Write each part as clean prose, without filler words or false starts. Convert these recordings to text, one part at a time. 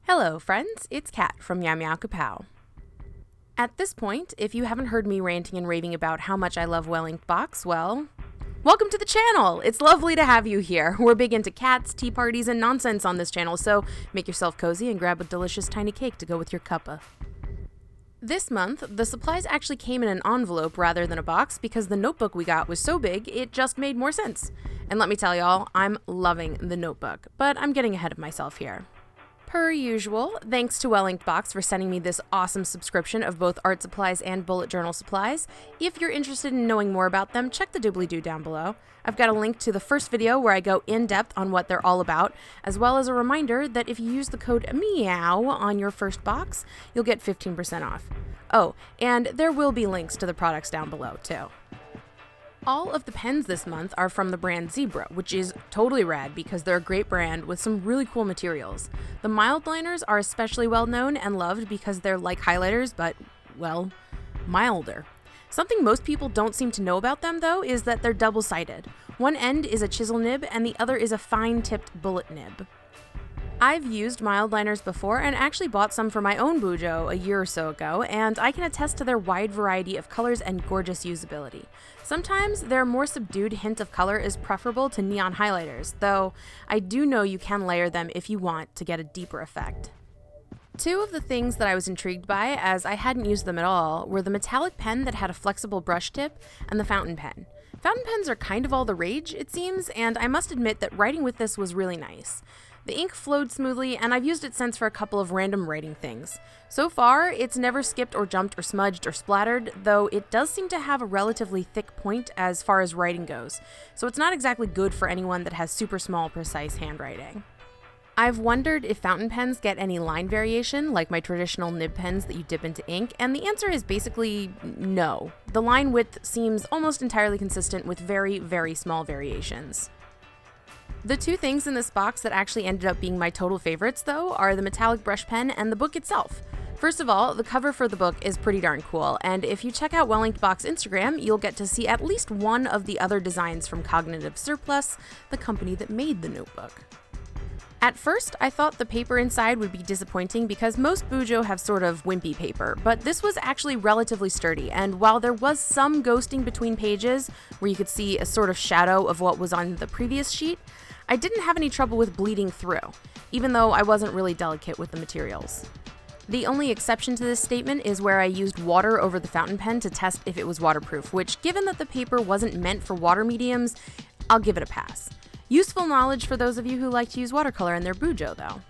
Hello friends, it's Kat from Meow Kapow. At this point, if you haven't heard me ranting and raving about how much I love well-inked box, well, welcome to the channel! It's lovely to have you here. We're big into cats, tea parties, and nonsense on this channel, so make yourself cozy and grab a delicious tiny cake to go with your cuppa. This month, the supplies actually came in an envelope rather than a box because the notebook we got was so big, it just made more sense. And let me tell y'all, I'm loving the notebook, but I'm getting ahead of myself here. Per usual, thanks to Well-Inked Box for sending me this awesome subscription of both art supplies and bullet journal supplies. If you're interested in knowing more about them, check the doobly-doo down below. I've got a link to the first video where I go in-depth on what they're all about, as well as a reminder that if you use the code MEOW on your first box, you'll get 15% off. Oh, and there will be links to the products down below, too. All of the pens this month are from the brand Zebra, which is totally rad because they're a great brand with some really cool materials. The Mildliners are especially well known and loved because they're like highlighters, but, well, milder. Something most people don't seem to know about them, though, is that they're double-sided. One end is a chisel nib and the other is a fine-tipped bullet nib. I've used Mildliners before and actually bought some for my own bujo a year or so ago, and I can attest to their wide variety of colors and gorgeous usability. Sometimes their more subdued hint of color is preferable to neon highlighters, though I do know you can layer them if you want to get a deeper effect. Two of the things that I was intrigued by, as I hadn't used them at all, were the metallic pen that had a flexible brush tip and the fountain pen. Fountain pens are kind of all the rage, it seems, and I must admit that writing with this was really nice. The ink flowed smoothly, and I've used it since for a couple of random writing things. So far, it's never skipped or jumped or smudged or splattered, though it does seem to have a relatively thick point as far as writing goes, so it's not exactly good for anyone that has super small, precise handwriting. I've wondered if fountain pens get any line variation, like my traditional nib pens that you dip into ink, and the answer is basically no. The line width seems almost entirely consistent with very, very small variations. The two things in this box that actually ended up being my total favorites, though, are the metallic brush pen and the book itself. First of all, the cover for the book is pretty darn cool, and if you check out Well-Inked Box Instagram, you'll get to see at least one of the other designs from Cognitive Surplus, the company that made the notebook. At first, I thought the paper inside would be disappointing because most bujo have sort of wimpy paper, but this was actually relatively sturdy, and while there was some ghosting between pages, where you could see a sort of shadow of what was on the previous sheet, I didn't have any trouble with bleeding through, even though I wasn't really delicate with the materials. The only exception to this statement is where I used water over the fountain pen to test if it was waterproof, which, given that the paper wasn't meant for water mediums, I'll give it a pass. Useful knowledge for those of you who like to use watercolor in their bujo, though.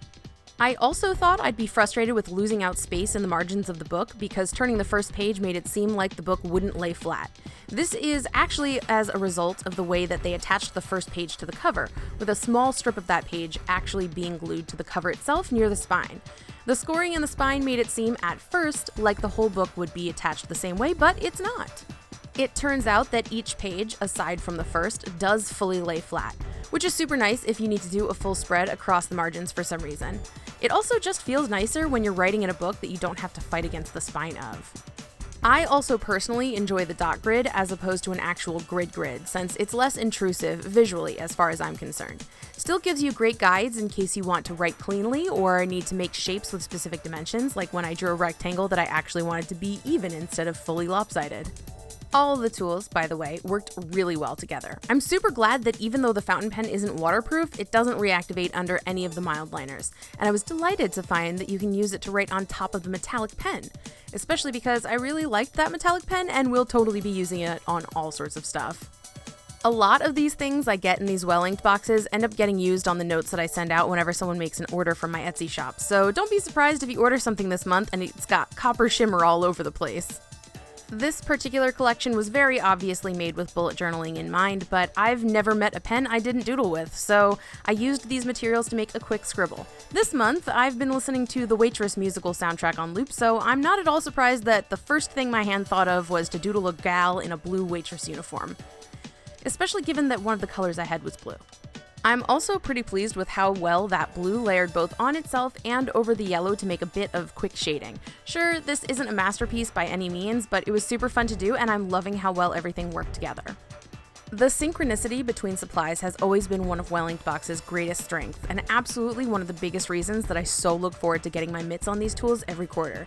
I also thought I'd be frustrated with losing out space in the margins of the book because turning the first page made it seem like the book wouldn't lay flat. This is actually as a result of the way that they attached the first page to the cover, with a small strip of that page actually being glued to the cover itself near the spine. The scoring in the spine made it seem, at first, like the whole book would be attached the same way, but it's not. It turns out that each page, aside from the first, does fully lay flat, which is super nice if you need to do a full spread across the margins for some reason. It also just feels nicer when you're writing in a book that you don't have to fight against the spine of. I also personally enjoy the dot grid as opposed to an actual grid, since it's less intrusive visually as far as I'm concerned. Still gives you great guides in case you want to write cleanly or need to make shapes with specific dimensions, like when I drew a rectangle that I actually wanted to be even instead of fully lopsided. All of the tools, by the way, worked really well together. I'm super glad that even though the fountain pen isn't waterproof, it doesn't reactivate under any of the Mildliners, and I was delighted to find that you can use it to write on top of the metallic pen, especially because I really liked that metallic pen and will totally be using it on all sorts of stuff. A lot of these things I get in these well-inked boxes end up getting used on the notes that I send out whenever someone makes an order from my Etsy shop, so don't be surprised if you order something this month and it's got copper shimmer all over the place. This particular collection was very obviously made with bullet journaling in mind, but I've never met a pen I didn't doodle with, so I used these materials to make a quick scribble. This month, I've been listening to the Waitress musical soundtrack on loop, so I'm not at all surprised that the first thing my hand thought of was to doodle a gal in a blue waitress uniform, especially given that one of the colors I had was blue. I'm also pretty pleased with how well that blue layered both on itself and over the yellow to make a bit of quick shading. Sure, this isn't a masterpiece by any means, but it was super fun to do and I'm loving how well everything worked together. The synchronicity between supplies has always been one of Wellinkbox's greatest strengths, and absolutely one of the biggest reasons that I so look forward to getting my mitts on these tools every quarter.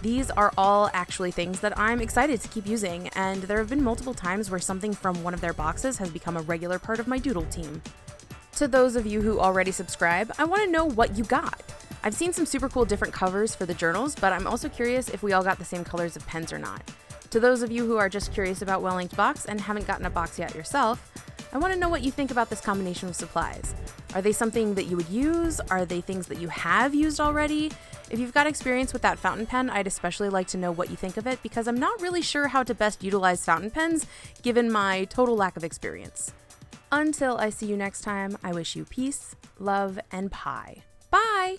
These are all actually things that I'm excited to keep using, and there have been multiple times where something from one of their boxes has become a regular part of my doodle team. To those of you who already subscribe, I want to know what you got. I've seen some super cool different covers for the journals, but I'm also curious if we all got the same colors of pens or not. To those of you who are just curious about Wellinkbox and haven't gotten a box yet yourself, I want to know what you think about this combination of supplies. Are they something that you would use? Are they things that you have used already? If you've got experience with that fountain pen, I'd especially like to know what you think of it because I'm not really sure how to best utilize fountain pens given my total lack of experience. Until I see you next time, I wish you peace, love, and pie. Bye!